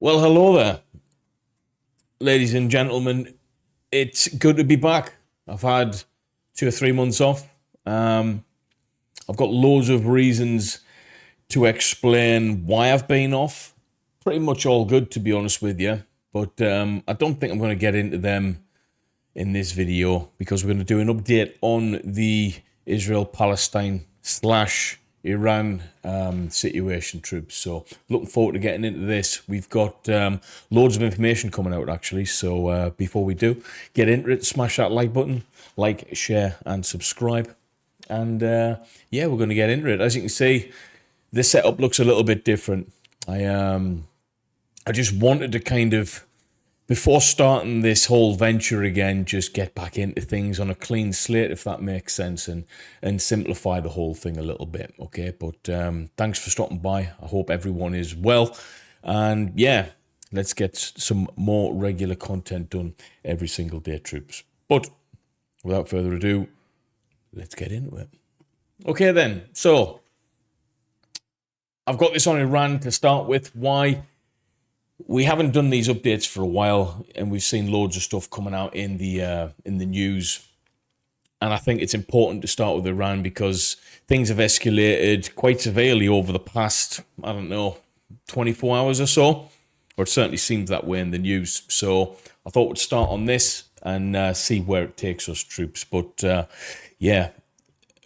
Well, hello there, ladies and gentlemen. It's good to be back. I've had 2 or 3 months off. Um, I've got loads of reasons to explain why I've been off. Pretty much all good, to be honest with you. But I don't think I'm going to get into them in this video because we're going to do an update on the Israel-Palestine slash Iran situation, troops. So looking forward to getting into this. We've got loads of information coming out actually. So before we do get into it, smash that like button, like, share, and subscribe. And yeah, we're going to get into it. As you can see, this setup looks a little bit different. I just wanted to kind of, before starting this whole venture again, just get back into things on a clean slate, if that makes sense, and simplify the whole thing a little bit, okay? But thanks for stopping by. I hope everyone is well. And yeah, let's get some more regular content done every single day, troops. But without further ado, let's get into it. Okay then, so I've got this on Iran to start with. Why? We haven't done these updates for a while, and we've seen loads of stuff coming out in the news. And I think it's important to start with Iran because things have escalated quite severely over the past, I don't know, 24 hours or so, or it certainly seems that way in the news. So I thought we'd start on this and see where it takes us, troops. But yeah,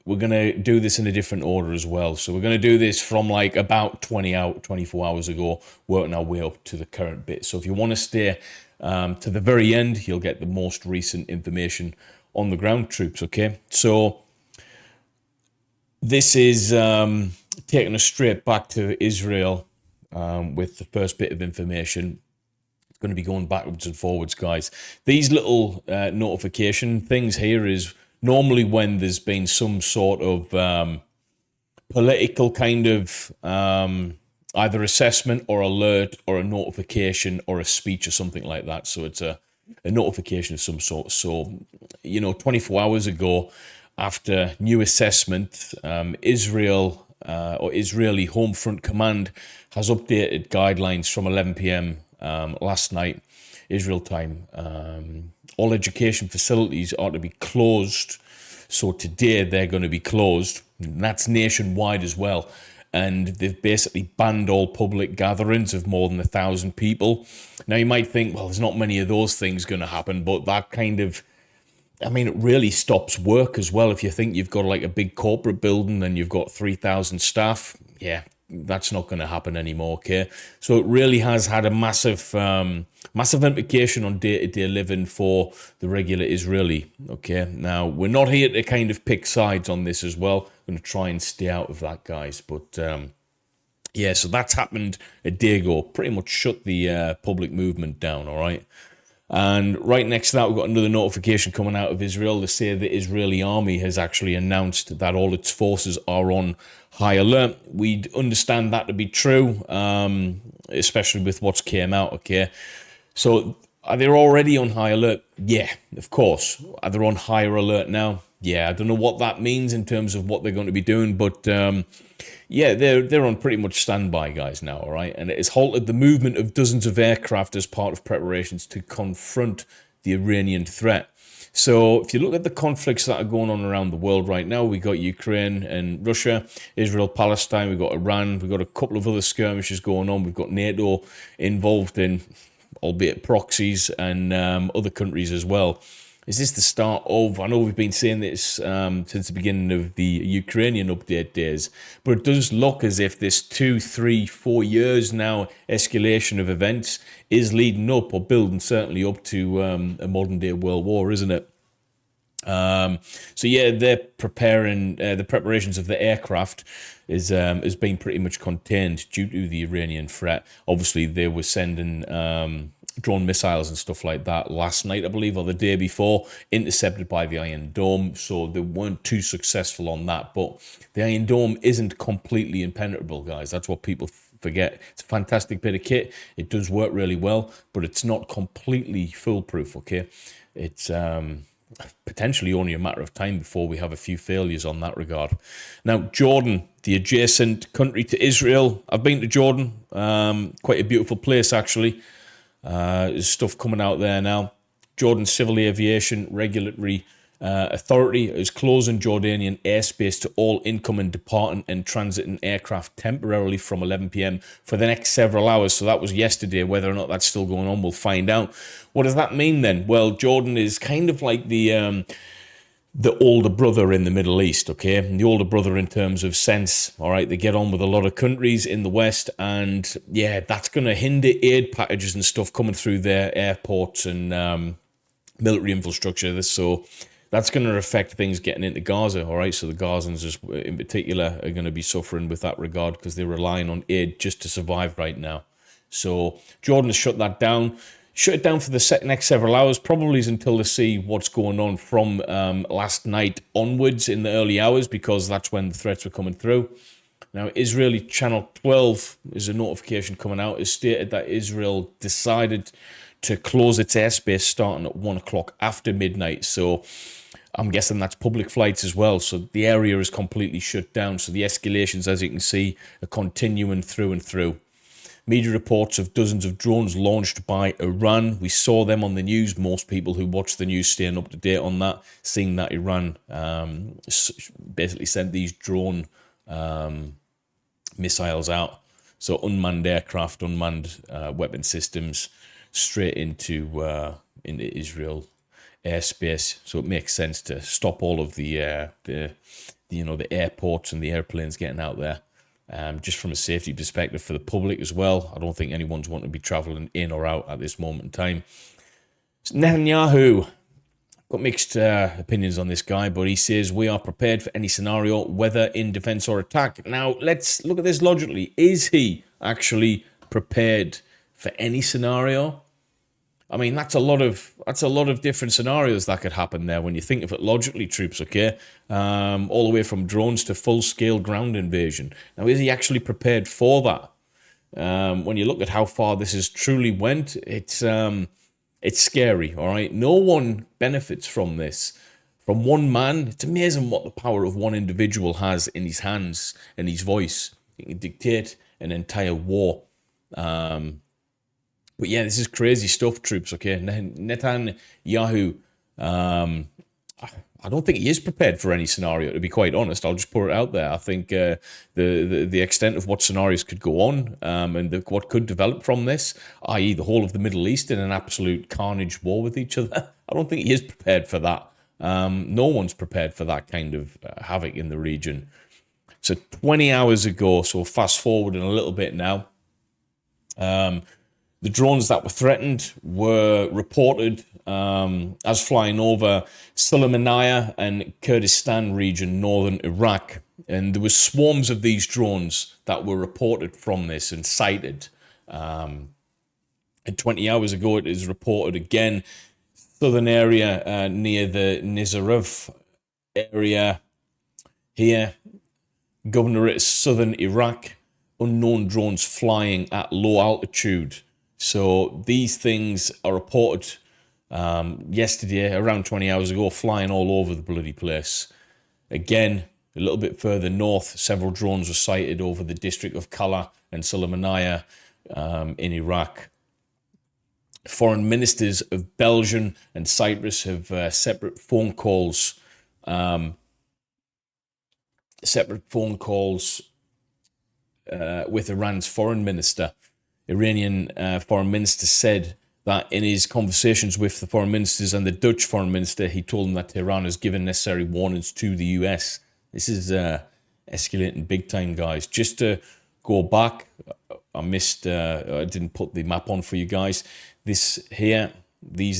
we're going to do this in a different order as well. So we're going to do this from like about 24 hours ago, working our way up to the current bit. So if you want to stay to the very end, you'll get the most recent information on the ground, troops, okay? So this is taking us straight back to Israel with the first bit of information. It's going to be going backwards and forwards, guys. These little notification things here is normally when there's been some sort of political kind of either assessment or alert or a notification or a speech or something like that. So it's a notification of some sort. So, 24 hours ago, after new assessment, Israel or Israeli Home Front Command has updated guidelines from 11 p.m. Last night, Israel time. All education facilities are to be closed. So today they're going to be closed. And that's nationwide as well. And they've basically banned all public gatherings of more than 1,000 people. Now you might think, well, there's not many of those things going to happen, but that kind of, it really stops work as well. If you think you've got like a big corporate building and you've got 3,000 staff, yeah, that's not going to happen anymore, okay? So it really has had a massive implication on day-to-day living for the regular Israeli, okay? Now, we're not here to kind of pick sides on this as well. I'm going to try and stay out of that, guys. But, yeah, so that's happened a day ago. Pretty much shut the public movement down, all right? And right next to that, we've got another notification coming out of Israel to say the Israeli army has actually announced that all its forces are on high alert. We understand that to be true, especially with what's came out, okay? So are they already on high alert? Yeah, of course. Are they on higher alert now? Yeah, I don't know what that means in terms of what they're going to be doing, but yeah, they're on pretty much standby, guys, now, all right? And it has halted the movement of dozens of aircraft as part of preparations to confront the Iranian threat. So if you look at the conflicts that are going on around the world right now, we got Ukraine and Russia, Israel, Palestine, we've got Iran, we've got a couple of other skirmishes going on, we've got NATO involved in, albeit proxies, and other countries as well. Is this the start of, I know we've been saying this since the beginning of the Ukrainian update days, but it does look as if this 2, 3, 4 years now escalation of events is leading up or building certainly up to a modern day world war, isn't it? So yeah, they're preparing, the preparations of the aircraft is has been pretty much contained due to the Iranian threat. Obviously, they were sending drone missiles and stuff like that last night, I believe, or the day before, intercepted by the Iron Dome. So they weren't too successful on that. But the Iron Dome isn't completely impenetrable, guys. That's what people forget. It's a fantastic bit of kit. It does work really well, but it's not completely foolproof, okay? It's potentially only a matter of time before we have a few failures on that regard. Now, Jordan, the adjacent country to Israel. I've been to Jordan. Quite a beautiful place, actually. There's stuff coming out there now. Jordan Civil Aviation Regulatory Authority is closing Jordanian airspace to all incoming, departing and transiting aircraft temporarily from 11 p.m. for the next several hours. So that was yesterday. Whether or not that's still going on, we'll find out. What does that mean then? Well, Jordan is kind of like the older brother in the Middle East, okay? The older brother in terms of sense, all right? They get on with a lot of countries in the West, and yeah, that's going to hinder aid packages and stuff coming through their airports and military infrastructure. So that's going to affect things getting into Gaza, all right? So the Gazans in particular are going to be suffering with that regard because they're relying on aid just to survive right now. So Jordan has shut that down. Shut it down for the next several hours, probably until they see what's going on from last night onwards in the early hours, because that's when the threats were coming through. Now, Israeli Channel 12 is a notification coming out. It stated that Israel decided to close its airspace starting at 1 o'clock after midnight. So I'm guessing that's public flights as well. So the area is completely shut down. So the escalations, as you can see, are continuing through and through. Media reports of dozens of drones launched by Iran. We saw them on the news. Most people who watch the news staying up to date on that, seeing that Iran basically sent these drone missiles out. So unmanned aircraft, unmanned weapon systems straight into Israel airspace. So it makes sense to stop all of the airports and the airplanes getting out there. Just from a safety perspective for the public as well. I don't think anyone's wanting to be travelling in or out at this moment in time. Netanyahu, got mixed opinions on this guy, but he says we are prepared for any scenario, whether in defence or attack. Now, let's look at this logically. Is he actually prepared for any scenario? I mean, that's a lot of different scenarios that could happen there when you think of it logically, troops, okay? All the way from drones to full-scale ground invasion. Now, is he actually prepared for that? When you look at how far this has truly went, it's scary, all right? No one benefits from this. From one man, it's amazing what the power of one individual has in his hands and his voice. He can dictate an entire war. But yeah, this is crazy stuff, troops, okay? Netanyahu, I don't think he is prepared for any scenario, to be quite honest. I'll just put it out there. I think the extent of what scenarios could go on and what could develop from this, i.e. the whole of the Middle East in an absolute carnage war with each other, I don't think he is prepared for that. No one's prepared for that kind of havoc in the region. So 20 hours ago, so fast forward in a little bit now, the drones that were threatened were reported as flying over Sulaymaniyah and Kurdistan region, northern Iraq. And there were swarms of these drones that were reported from this and sighted. And 20 hours ago, it is reported again, southern area near the Nizarov area here, governorate of southern Iraq, unknown drones flying at low altitude. So these things are reported yesterday, around 20 hours ago, flying all over the bloody place. Again, a little bit further north, several drones were sighted over the district of Kala and Sulaymaniyah in Iraq. Foreign ministers of Belgium and Cyprus have separate phone calls with Iran's foreign minister. Iranian foreign minister said that in his conversations with the foreign ministers and the Dutch foreign minister, he told them that Tehran has given necessary warnings to the US. This is escalating big time, guys. Just to go back, I didn't put the map on for you guys. These are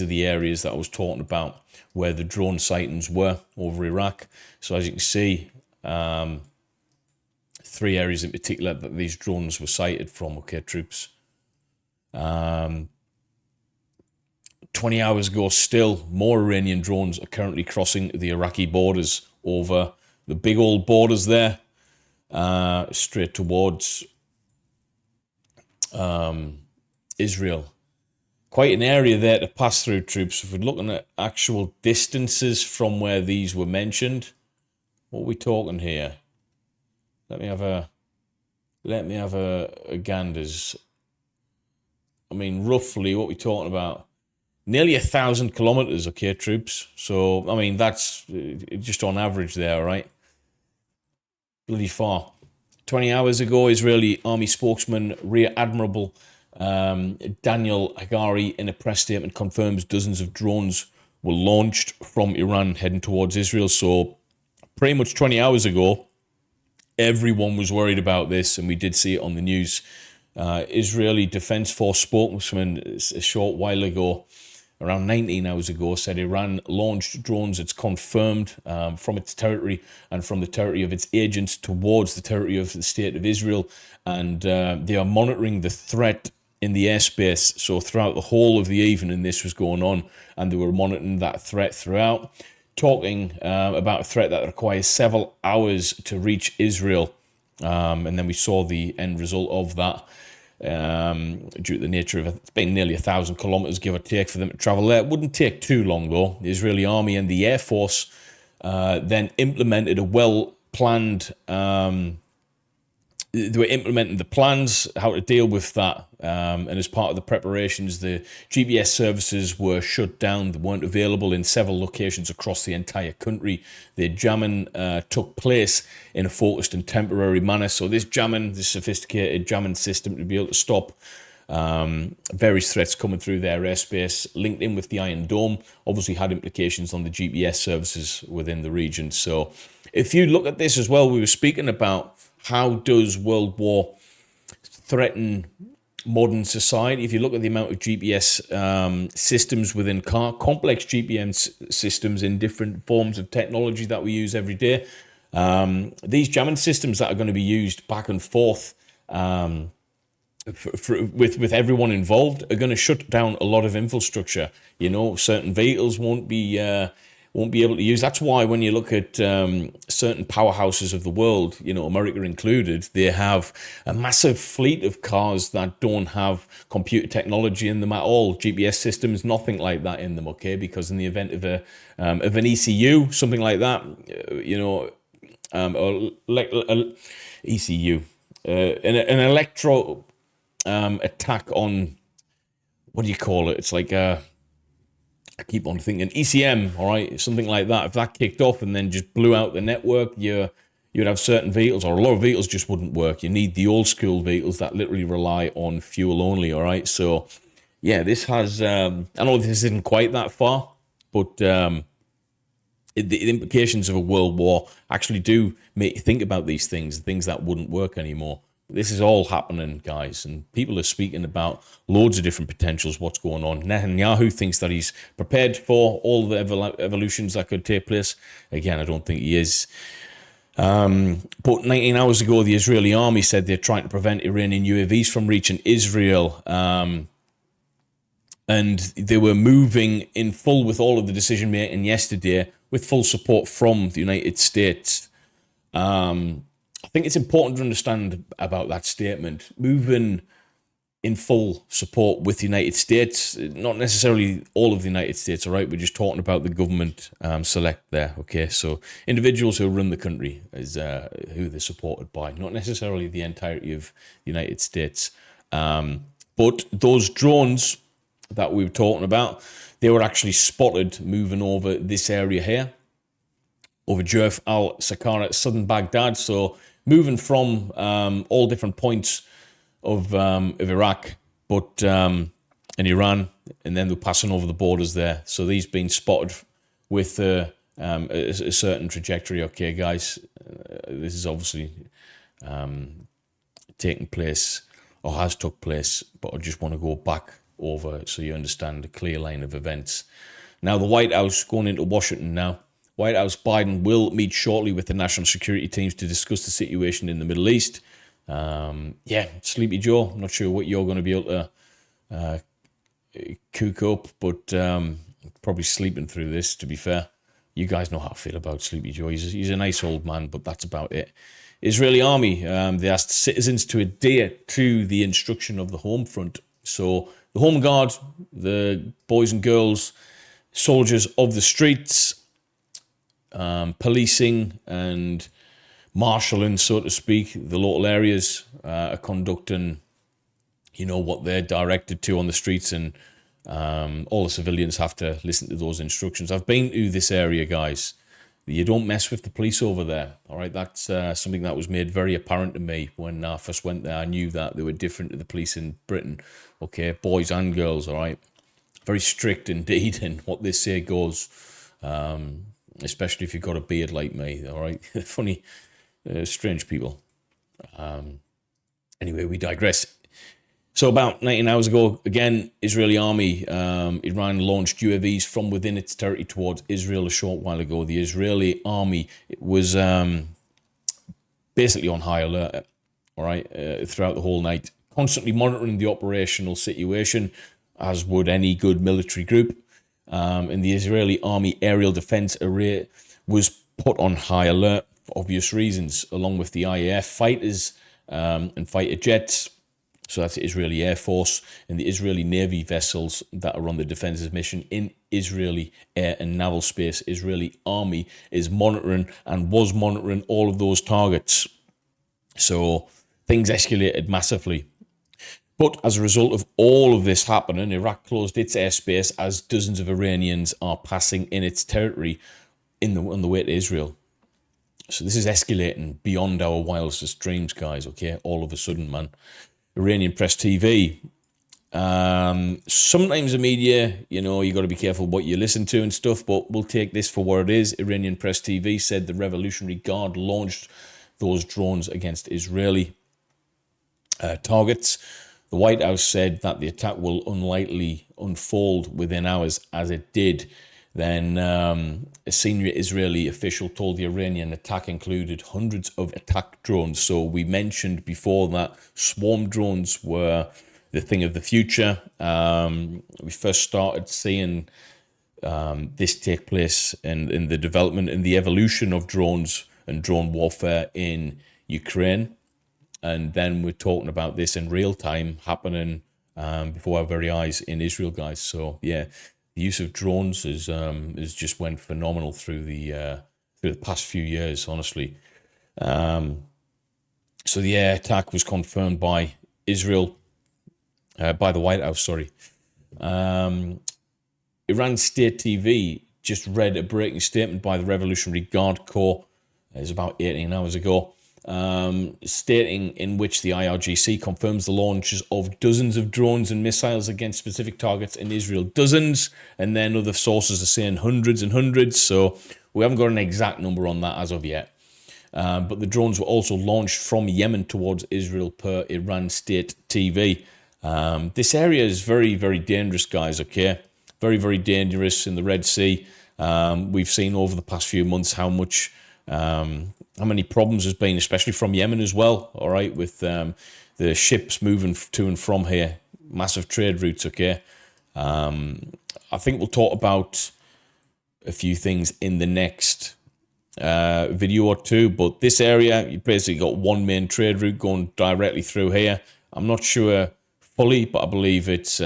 the areas that I was talking about where the drone sightings were over Iraq. So as you can see, 3 areas in particular that these drones were sighted from, okay, troops. 20 hours ago, still more Iranian drones are currently crossing the Iraqi borders over the big old borders there, straight towards Israel. quite an area there to pass through, troops. If we're looking at actual distances from where these were mentioned, what are we talking here? Let me have a ganders. I mean, roughly, what we're talking about? Nearly 1,000 kilometers, okay, troops. So, I mean, that's just on average there, right? Bloody far. 20 hours ago, Israeli army spokesman Rear Admiral Daniel Hagari, in a press statement, confirms dozens of drones were launched from Iran heading towards Israel. So, pretty much 20 hours ago, everyone was worried about this, and we did see it on the news. Israeli Defense Force spokesman a short while ago, around 19 hours ago, said Iran launched drones, it's confirmed, from its territory and from the territory of its agents towards the territory of the state of Israel. And they are monitoring the threat in the airspace. So throughout the whole of the evening, this was going on, and they were monitoring that threat throughout, talking about a threat that requires several hours to reach Israel. And then we saw the end result of that. Due to the nature of it, it's been nearly 1,000 kilometers, give or take, for them to travel there. It wouldn't take too long, though. The Israeli army and the Air Force then implemented a well-planned... they were implementing the plans, how to deal with that. And as part of the preparations, the GPS services were shut down. They weren't available in several locations across the entire country. The jamming took place in a focused and temporary manner. So this sophisticated jamming system, to be able to stop various threats coming through their airspace, linked in with the Iron Dome, obviously had implications on the GPS services within the region. So if you look at this as well, we were speaking about how does World War threaten modern society. If you look at the amount of GPS systems within complex GPS systems in different forms of technology that we use every day, these jamming systems that are going to be used back and forth with everyone involved are going to shut down a lot of infrastructure. You know, certain vehicles won't be able to use. That's why when you look at certain powerhouses of the world, you know, America included, they have a massive fleet of cars that don't have computer technology in them at all. GPS systems, nothing like that in them, okay? Because in the event of an ECU, something like that, you know, ECU, an electro attack on, what do you call it? It's like I keep on thinking ECM, all right, something like that. If that kicked off and then just blew out the network, you'd have certain vehicles, or a lot of vehicles just wouldn't work. You need the old school vehicles that literally rely on fuel only, all right? So, yeah, this has, I know this isn't quite that far, but the implications of a world war actually do make you think about these things that wouldn't work anymore. This is all happening, guys, and people are speaking about loads of different potentials, what's going on. Netanyahu thinks that he's prepared for all the evolutions that could take place. Again, I don't think he is. But 19 hours ago, the Israeli army said they're trying to prevent Iranian UAVs from reaching Israel. And they were moving in full with all of the decision-making yesterday with full support from the United States. I think it's important to understand about that statement. Moving in full support with the United States, not necessarily all of the United States, all right? We're just talking about the government select there, okay? So individuals who run the country is who they're supported by, not necessarily the entirety of the United States. But those drones that we were talking about, they were actually spotted moving over this area here, over Jerf al-Sakara, southern Baghdad. So moving from all different points of Iraq, but in Iran, and then they're passing over the borders there. So these being spotted with a certain trajectory. Okay, guys, this is obviously taking place or has took place, but I just want to go back over so you understand the clear line of events. Now, the White House going into Washington now. White House Biden will meet shortly with the national security teams to discuss the situation in the Middle East. Yeah, Sleepy Joe, I'm not sure what you're going to be able to cook up, but probably sleeping through this, to be fair. You guys know how I feel about Sleepy Joe. He's a nice old man, but that's about it. Israeli army, they asked citizens to adhere to the instruction of the home front. So the Home Guard, the boys and girls, soldiers of the streets, policing and marshalling, so to speak, the local areas are conducting, what they're directed to on the streets, and all the civilians have to listen to those instructions. I've been to this area, guys. You don't mess with the police over there, all right? That's something that was made very apparent to me when I first went there. I knew that they were different to the police in Britain, okay? Boys and girls, all right? Very strict indeed, and what they say goes, especially if you've got a beard like me, all right? Funny, strange people. Anyway, we digress. So about 19 hours ago, again, Israeli army, Iran launched UAVs from within its territory towards Israel a short while ago. The Israeli army was basically on high alert, all right, throughout the whole night, constantly monitoring the operational situation, as would any good military group. And the Israeli army aerial defense array was put on high alert for obvious reasons, along with the IAF fighters and fighter jets. So that's the Israeli Air Force and the Israeli Navy vessels that are on the defensive mission in Israeli air and naval space. Israeli army is monitoring and was monitoring all of those targets. So things escalated massively. But as a result of all of this happening, Iraq closed its airspace as dozens of Iranians are passing in its territory on the way to Israel. So this is escalating beyond our wildest dreams, guys, okay? All of a sudden, man. Iranian press TV. Sometimes the media, you got to be careful what you listen to and stuff, but we'll take this for what it is. Iranian press TV said the Revolutionary Guard launched those drones against Israeli targets. The White House said that the attack will unlikely unfold within hours, as it did. Then a senior Israeli official told the Iranian attack included hundreds of attack drones. So we mentioned before that swarm drones were the thing of the future. We first started seeing this take place in the development and the evolution of drones and drone warfare in Ukraine. And then we're talking about this in real time happening before our very eyes in Israel, guys. So, yeah. The use of drones is just went phenomenal through the past few years, honestly. So the air attack was confirmed by Israel, by the White House, sorry. Iran State TV just read a breaking statement by the Revolutionary Guard Corps. It was about 18 hours ago. Stating in which the IRGC confirms the launches of dozens of drones and missiles against specific targets in Israel. Dozens, and then other sources are saying hundreds and hundreds, so we haven't got an exact number on that as of yet. But the drones were also launched from Yemen towards Israel per Iran State TV. This area is very, very dangerous, guys, okay? Very, very dangerous in the Red Sea. We've seen over the past few months how many problems there's been, especially from Yemen as well, all right, with the ships moving to and from here, massive trade routes, okay? I think we'll talk about a few things in the next video or two, but this area, you basically got one main trade route going directly through here. I'm not sure fully, but I believe it's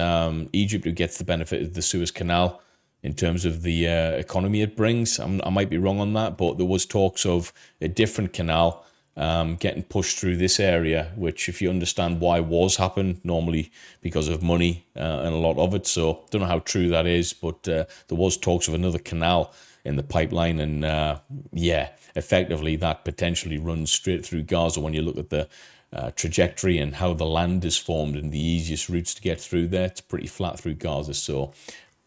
Egypt who gets the benefit of the Suez Canal in terms of the economy it brings. I might be wrong on that, but there was talks of a different canal getting pushed through this area, which, if you understand why wars happen, normally because of money and a lot of it. So don't know how true that is, but there was talks of another canal in the pipeline, and effectively that potentially runs straight through Gaza when you look at the trajectory and how the land is formed and the easiest routes to get through there. It's pretty flat through Gaza, so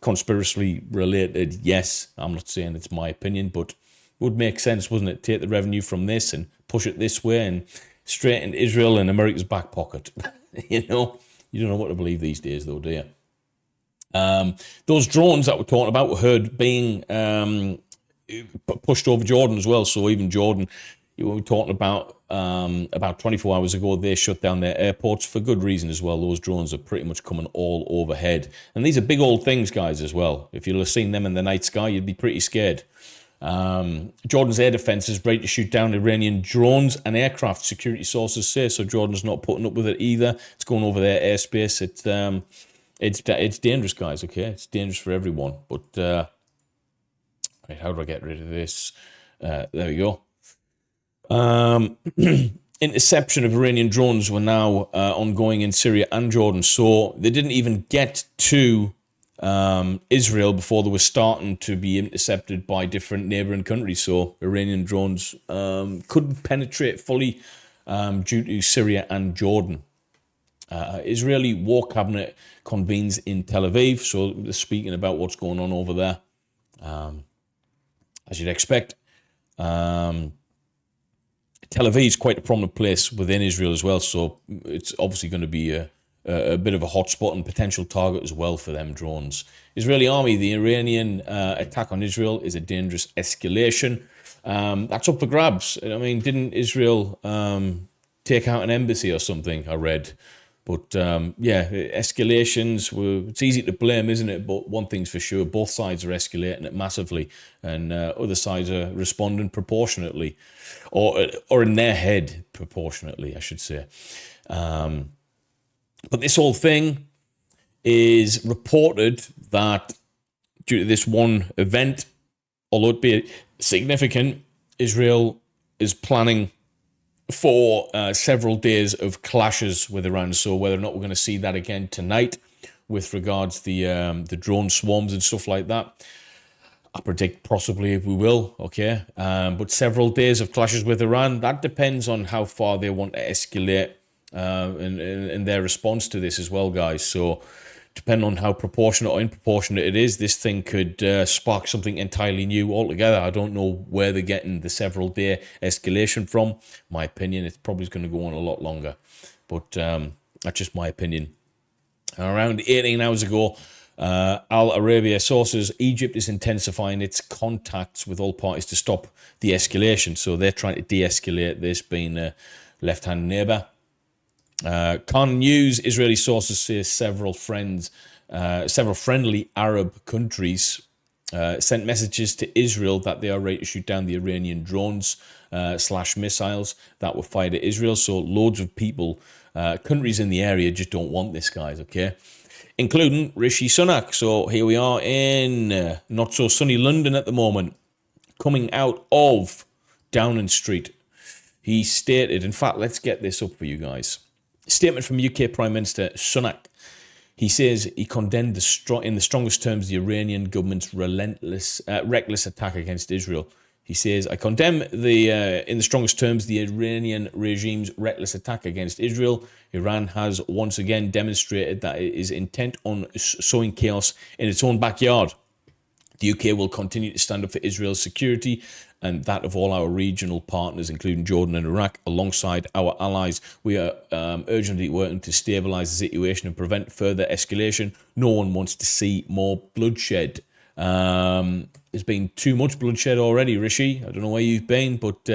conspiracy related, yes. I'm not saying it's my opinion, but it would make sense, wouldn't it? Take the revenue from this and push it this way and straight into Israel and America's back pocket. You don't know what to believe these days, though, do you? Those drones that we're talking about were heard being pushed over Jordan as well. So even Jordan, we were talking about 24 hours ago, they shut down their airports for good reason as well. Those drones are pretty much coming all overhead. And these are big old things, guys, as well. If you'd have seen them in the night sky, you'd be pretty scared. Jordan's air defense is ready to shoot down Iranian drones and aircraft, security sources say. So Jordan's not putting up with it either. It's going over their airspace. It's dangerous, guys. Okay, it's dangerous for everyone. But right, how do I get rid of this? There we go. Interception of Iranian drones were now ongoing in Syria and Jordan. So they didn't even get to Israel before they were starting to be intercepted by different neighboring countries. So Iranian drones couldn't penetrate fully due to Syria and Jordan. Israeli War Cabinet convenes in Tel Aviv. So they're speaking about what's going on over there, as you'd expect. Tel Aviv is quite a prominent place within Israel as well, so it's obviously going to be a bit of a hotspot and potential target as well for them drones. Israeli army, the Iranian attack on Israel is a dangerous escalation. That's up for grabs. I mean, didn't Israel take out an embassy or something, I read? But yeah, escalations, it's easy to blame, isn't it? But one thing's for sure, both sides are escalating it massively, and other sides are responding proportionately, or in their head proportionately, I should say. But this whole thing is reported that due to this one event, although it be significant, Israel is planning for several days of clashes with Iran. So whether or not we're going to see that again tonight with regards to the drone swarms and stuff like that, I predict possibly we will, okay? But several days of clashes with Iran, that depends on how far they want to escalate in their response to this as well, guys. So depending on how proportionate or disproportionate it is, this thing could spark something entirely new altogether. I don't know where they're getting the several day escalation from. My opinion, it's probably going to go on a lot longer. But that's just my opinion. Around 18 hours ago, Al Arabia sources, Egypt is intensifying its contacts with all parties to stop the escalation. So they're trying to de-escalate this, being a left-hand neighbour. Con News, Israeli sources say several friendly Arab countries sent messages to Israel that they are ready to shoot down the Iranian drones / missiles that were fired at Israel. So loads of people, countries in the area just don't want this, guys, okay? Including Rishi Sunak. So here we are in not so sunny London at the moment, coming out of Downing Street. He stated, in fact, let's get this up for you guys. Statement from UK Prime Minister Sunak. He says he condemned in the strongest terms the Iranian government's reckless attack against Israel. He says, I condemn in the strongest terms the Iranian regime's reckless attack against Israel. Iran has once again demonstrated that it is intent on sowing chaos in its own backyard. The UK will continue to stand up for Israel's security and that of all our regional partners, including Jordan and Iraq, alongside our allies. We are urgently working to stabilise the situation and prevent further escalation. No one wants to see more bloodshed. There's been too much bloodshed already, Rishi. I don't know where you've been, but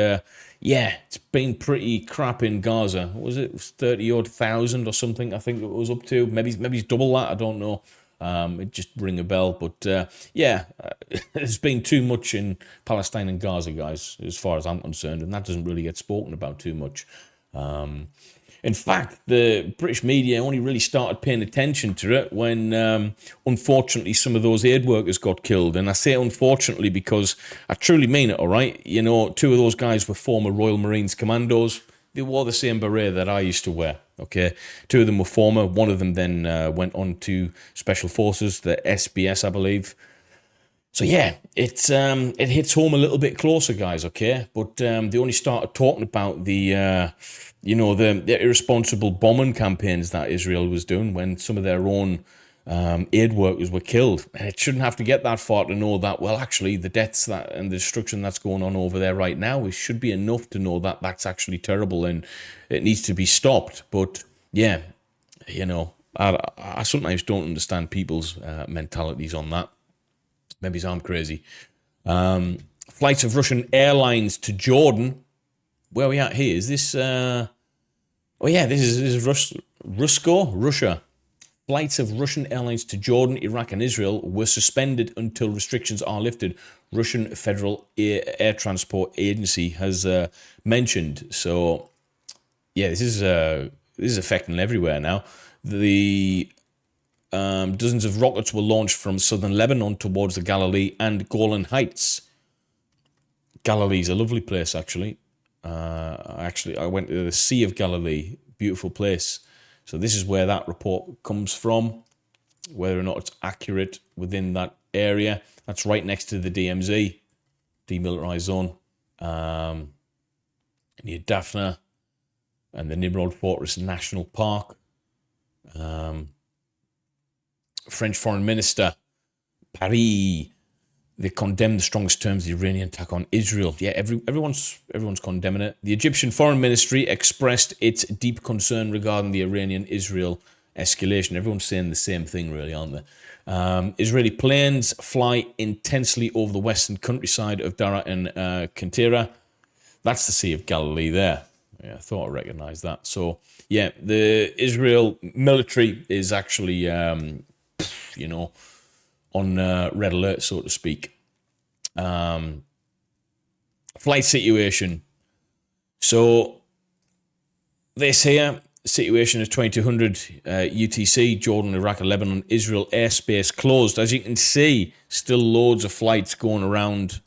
yeah, it's been pretty crap in Gaza. What was it? It was 30-odd thousand or something, I think it was up to. Maybe it's double that, I don't know. It just ring a bell, but yeah, there's been too much in Palestine and Gaza, guys, as far as I'm concerned, and that doesn't really get spoken about too much. In fact, the British media only really started paying attention to it when, unfortunately, some of those aid workers got killed. And I say unfortunately because I truly mean it, all right? You know, two of those guys were former Royal Marines commandos. They wore the same beret that I used to wear, okay? Two of them were former. One of them then went on to Special Forces, the SBS, I believe. So yeah, it hits home a little bit closer, guys, okay? But they only started talking about the irresponsible bombing campaigns that Israel was doing when some of their own aid workers were killed. And it shouldn't have to get that far to know that, well, actually, the deaths and the destruction that's going on over there right now, it should be enough to know that that's actually terrible and it needs to be stopped. But yeah, you know, I sometimes don't understand people's mentalities on that. Maybe I'm crazy. Flights of Russian airlines to Jordan. Where are we at here? Is this... this is Russia. Flights of Russian airlines to Jordan, Iraq and Israel were suspended until restrictions are lifted. Russian Federal Air Transport Agency has mentioned. So, yeah, this is affecting everywhere now. The Dozens of rockets were launched from southern Lebanon towards the Galilee and Golan Heights. Galilee's a lovely place, actually. I went to the Sea of Galilee, beautiful place. So this is where that report comes from, whether or not it's accurate within that area. That's right next to the DMZ, demilitarized zone, near Daphne and the Nimrod Fortress National Park. French Foreign Minister, Paris, they condemned the strongest terms the Iranian attack on Israel. Yeah, everyone's condemning it. The Egyptian Foreign Ministry expressed its deep concern regarding the Iranian-Israel escalation. Everyone's saying the same thing, really, aren't they? Israeli planes fly intensely over the western countryside of Dara and Qantira. That's the Sea of Galilee there. Yeah, I thought I recognised that. So, yeah, the Israel military is actually, on red alert, so to speak. Flight situation. So, this here, situation is 2200 UTC, Jordan, Iraq, and Lebanon, Israel airspace closed. As you can see, still loads of flights going around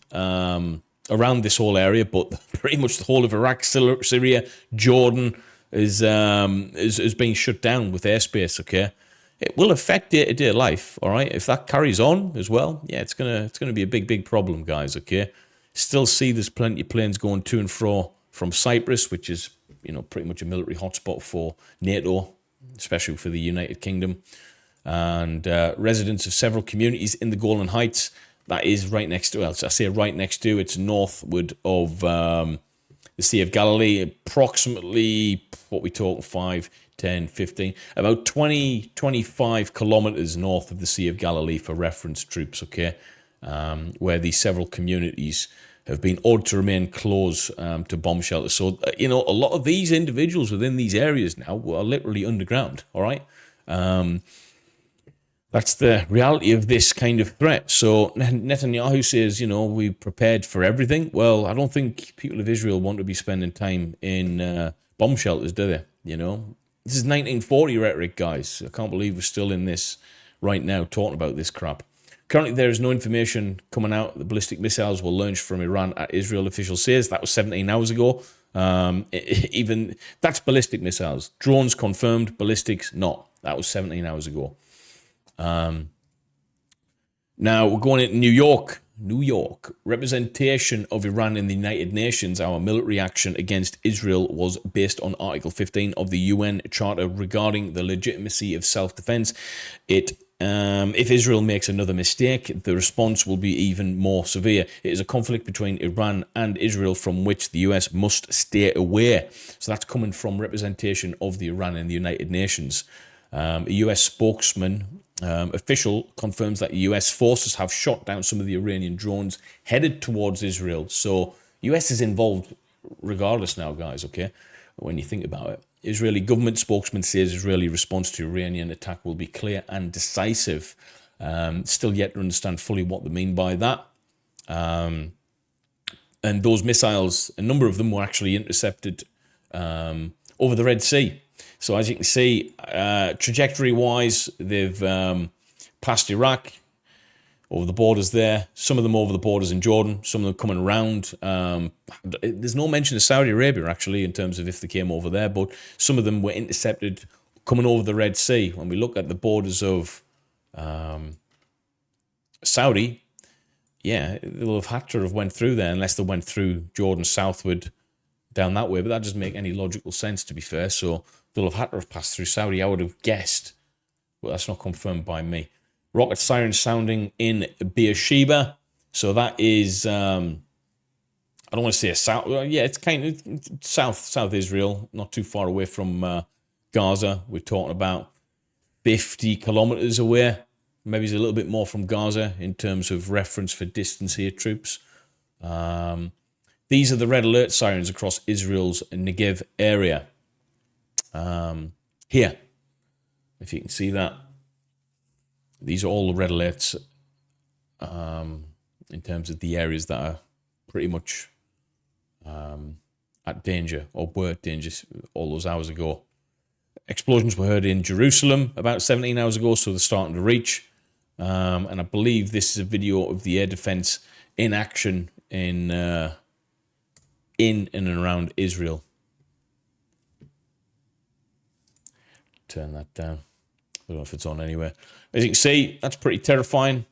this whole area, but pretty much the whole of Iraq, Syria, Jordan is being shut down with airspace. Okay, it will affect day-to-day life. All right, if that carries on as well, yeah, it's gonna be a big problem, guys. Okay, still see there's plenty of planes going to and fro from Cyprus, which is pretty much a military hotspot for NATO, especially for the United Kingdom, and residents of several communities in the Golan Heights. That is right next to, well, I say right next to, it's northward of the Sea of Galilee, approximately, what we talk, 5, 10, 15, about 20, 25 kilometers north of the Sea of Galilee for reference, troops, okay, where these several communities have been ordered to remain close to bomb shelters. So, a lot of these individuals within these areas now are literally underground, all right? That's the reality of this kind of threat. So Netanyahu says, we prepared for everything. Well, I don't think people of Israel want to be spending time in bomb shelters, do they? This is 1940 rhetoric, guys. I can't believe we're still in this right now, talking about this crap. Currently, there is no information coming out that ballistic missiles were launched from Iran at Israel, officials says. That was 17 hours ago. Even that's ballistic missiles. Drones confirmed, ballistics not. That was 17 hours ago. Now we're going into New York. Representation of Iran in the United Nations. Our military action against Israel was based on Article 15 of the UN Charter regarding the legitimacy of self-defense. If Israel makes another mistake, the response will be even more severe. It is a conflict between Iran and Israel from which the US must stay away. So that's coming from representation of the Iran in the United Nations. A US spokesman official confirms that US forces have shot down some of the Iranian drones headed towards Israel. So US is involved regardless now, guys, okay, when you think about it. Israeli government spokesman says Israeli response to Iranian attack will be clear and decisive. Still yet to understand fully what they mean by that. And those missiles, a number of them were actually intercepted over the Red Sea. So as you can see, trajectory-wise, they've passed Iraq, over the borders there, some of them over the borders in Jordan, some of them coming around. There's no mention of Saudi Arabia, actually, in terms of if they came over there, but some of them were intercepted coming over the Red Sea. When we look at the borders of Saudi, yeah, they'll have had to have went through there unless they went through Jordan southward down that way, but that doesn't make any logical sense, to be fair. So they'll have had to have passed through Saudi, I would have guessed, but that's not confirmed by me. Rocket sirens sounding in Beersheba. So that is, I don't want to say a south, yeah, it's kind of south Israel, not too far away from Gaza. We're talking about 50 kilometers away. Maybe it's a little bit more from Gaza in terms of reference for distance here, troops. These are the red alert sirens across Israel's Negev area. Here, if you can see that. These are all the red alerts in terms of the areas that are pretty much at danger or were at danger all those hours ago. Explosions were heard in Jerusalem about 17 hours ago, so they're starting to reach. And I believe this is a video of the air defense in action in and around Israel. Turn that down. I don't know if it's on anywhere. As you can see, that's pretty terrifying.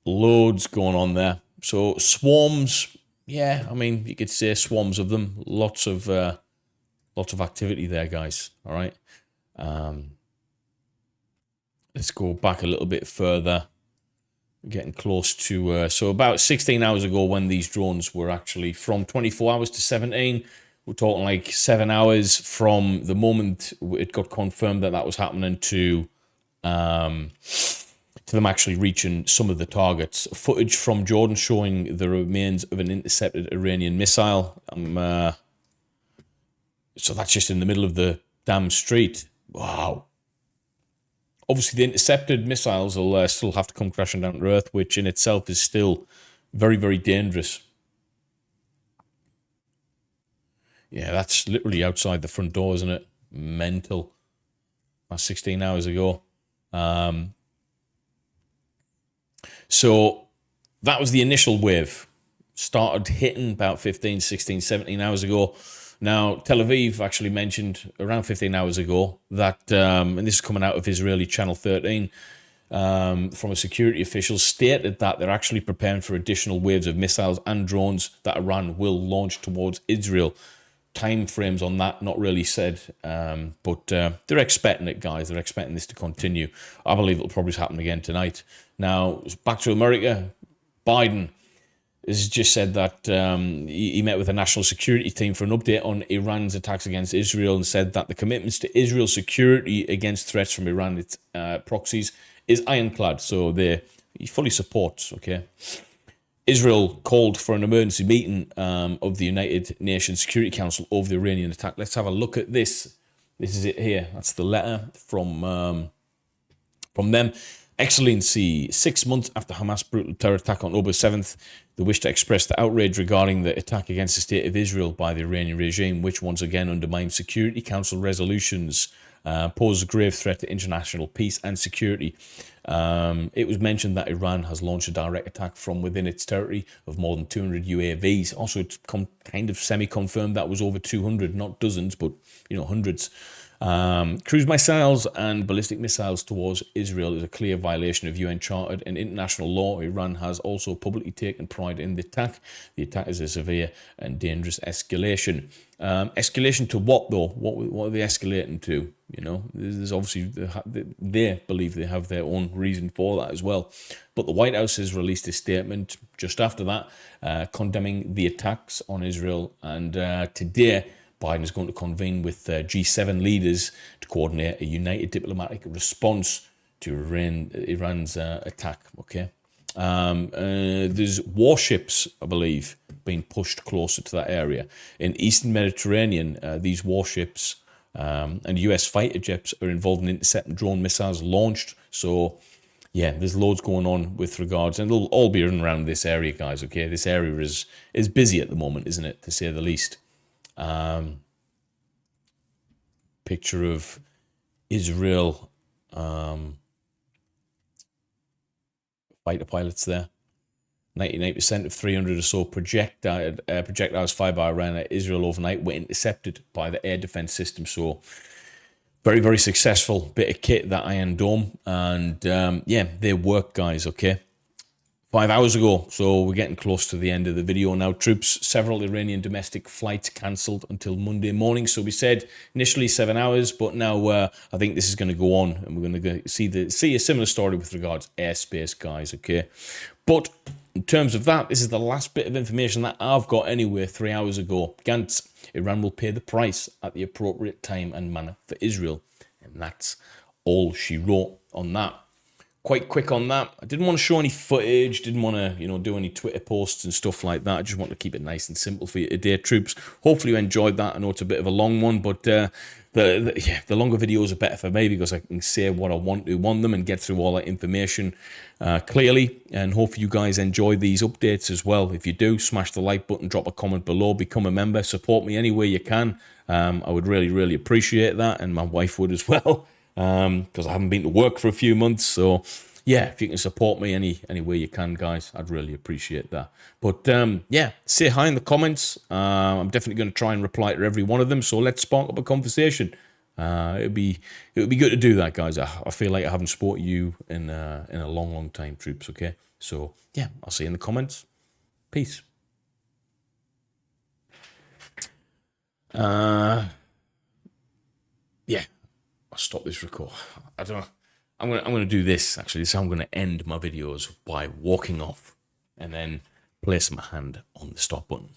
Loads going on there. So swarms, yeah, I mean, you could say swarms of them. Lots of activity there, guys. All right. Let's go back a little bit further. We're getting close to, so about 16 hours ago when these drones were actually from 24 hours to 17, we're talking like 7 hours from the moment it got confirmed that that was happening to them actually reaching some of the targets. Footage from Jordan showing the remains of an intercepted Iranian missile. So that's just in the middle of the damn street. Wow. Obviously, the intercepted missiles will still have to come crashing down to Earth, which in itself is still very, very dangerous. Yeah, that's literally outside the front door, isn't it? Mental. That's 16 hours ago. So that was the initial wave. Started hitting about 15, 16, 17 hours ago. Now, Tel Aviv actually mentioned around 15 hours ago that, and this is coming out of Israeli Channel 13, from a security official, stated that they're actually preparing for additional waves of missiles and drones that Iran will launch towards Israel. Time frames on that not really said, but they're expecting it, guys. They're expecting this to continue. I believe it'll probably happen again tonight. Now, back to America. Biden has just said that he met with the national security team for an update on Iran's attacks against Israel and said that the commitments to Israel's security against threats from Iran, its proxies, is ironclad. So he fully supports, okay? Israel called for an emergency meeting of the United Nations Security Council over the Iranian attack. Let's have a look at this. This is it here. That's the letter from them. Excellency, 6 months after Hamas' brutal terror attack on October 7th, they wish to express the outrage regarding the attack against the state of Israel by the Iranian regime, which once again undermines Security Council resolutions, poses a grave threat to international peace and security. It was mentioned that Iran has launched a direct attack from within its territory of more than 200 UAVs. Also, it's kind of semi-confirmed that was over 200, not dozens, but hundreds. Cruise missiles and ballistic missiles towards Israel is a clear violation of UN Charter and international law. Iran has also publicly taken pride in the attack. The attack is a severe and dangerous escalation. Escalation to what, though? What are they escalating to? There's obviously, they believe they have their own reason for that as well. But the White House has released a statement just after that, condemning the attacks on Israel. And today, Biden is going to convene with G7 leaders to coordinate a united diplomatic response to Iran's attack. Okay, there's warships, I believe, being pushed closer to that area in Eastern Mediterranean. These warships and US fighter jets are involved in intercepting drone missiles launched. So, yeah, there's loads going on with regards, and it'll all be in and around this area, guys. Okay, this area is busy at the moment, isn't it, to say the least. Picture of Israel fighter pilots there. 99% of 300 or so projectiles fired by Iran at Israel overnight were intercepted by the air defense system. So very, very successful bit of kit, that Iron Dome. And yeah, they work, guys, okay? 5 hours ago, so we're getting close to the end of the video now. Several Iranian domestic flights cancelled until Monday morning. So we said initially 7 hours, but now I think this is going to go on, and we're going to see a similar story with regards to airspace, guys, okay? But in terms of that, this is the last bit of information that I've got anyway 3 hours ago. Gantz, Iran will pay the price at the appropriate time and manner for Israel. And that's all she wrote on that. quite quick on that. I didn't want to show any footage, didn't want to, do any Twitter posts and stuff like that. I just want to keep it nice and simple for you today, troops. Hopefully you enjoyed that. I know it's a bit of a long one, but the longer videos are better for me because I can say what I want to on them and get through all that information clearly. And hopefully you guys enjoy these updates as well. If you do, smash the like button, drop a comment below, become a member, support me any way you can. I would really, really appreciate that, and my wife would as well. Because I haven't been to work for a few months. So, yeah, if you can support me any way you can, guys, I'd really appreciate that. But, yeah, say hi in the comments. I'm definitely going to try and reply to every one of them. So let's spark up a conversation. It would be good to do that, guys. I feel like I haven't spoke to you in a long, long time, troops, okay? So, yeah, I'll see you in the comments. Peace. Yeah. I'll stop this record. I don't know. I'm gonna do this actually. This is how I'm gonna end my videos, by walking off and then place my hand on the stop button.